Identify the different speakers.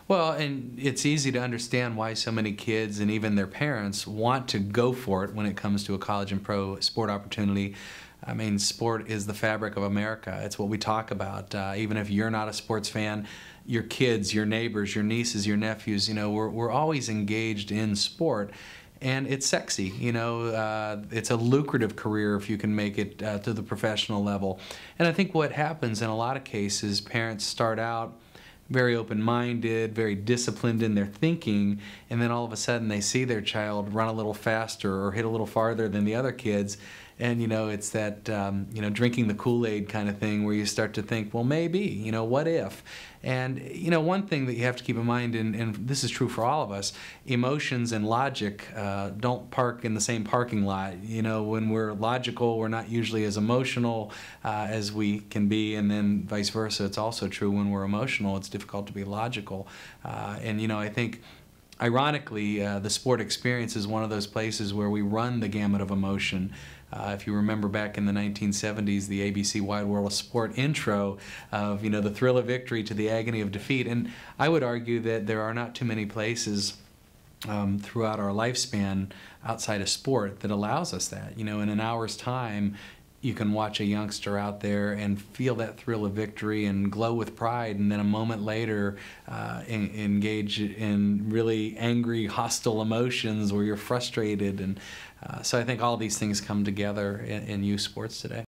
Speaker 1: Well, and it's easy to understand why so many kids and even their parents want to go for it when it comes to a college and pro sport opportunity. I mean, sport is the fabric of America. It's what we talk about. Even if you're not a sports fan, your kids, your neighbors, your nieces, your nephews, we're always engaged in sport. And it's sexy, it's a lucrative career if you can make it to the professional level. And I think what happens in a lot of cases, parents start out very open-minded, very disciplined in their thinking, and then all of a sudden they see their child run a little faster or hit a little farther than the other kids, and it's that drinking the Kool-Aid kind of thing where you start to think, well, maybe, what if? And one thing that you have to keep in mind, and this is true for all of us, emotions and logic don't park in the same parking lot. When we're logical, we're not usually as emotional as we can be, and then vice versa. It's also true when we're emotional, it's difficult to be logical. And I think ironically, the sport experience is one of those places where we run the gamut of emotion. If you remember back in the 1970s, the ABC Wide World of Sport intro of, the thrill of victory to the agony of defeat. And I would argue that there are not too many places throughout our lifespan outside of sport that allows us that. In an hour's time, you can watch a youngster out there and feel that thrill of victory and glow with pride, and then a moment later engage in really angry, hostile emotions where you're frustrated. And so I think all these things come together in youth sports today.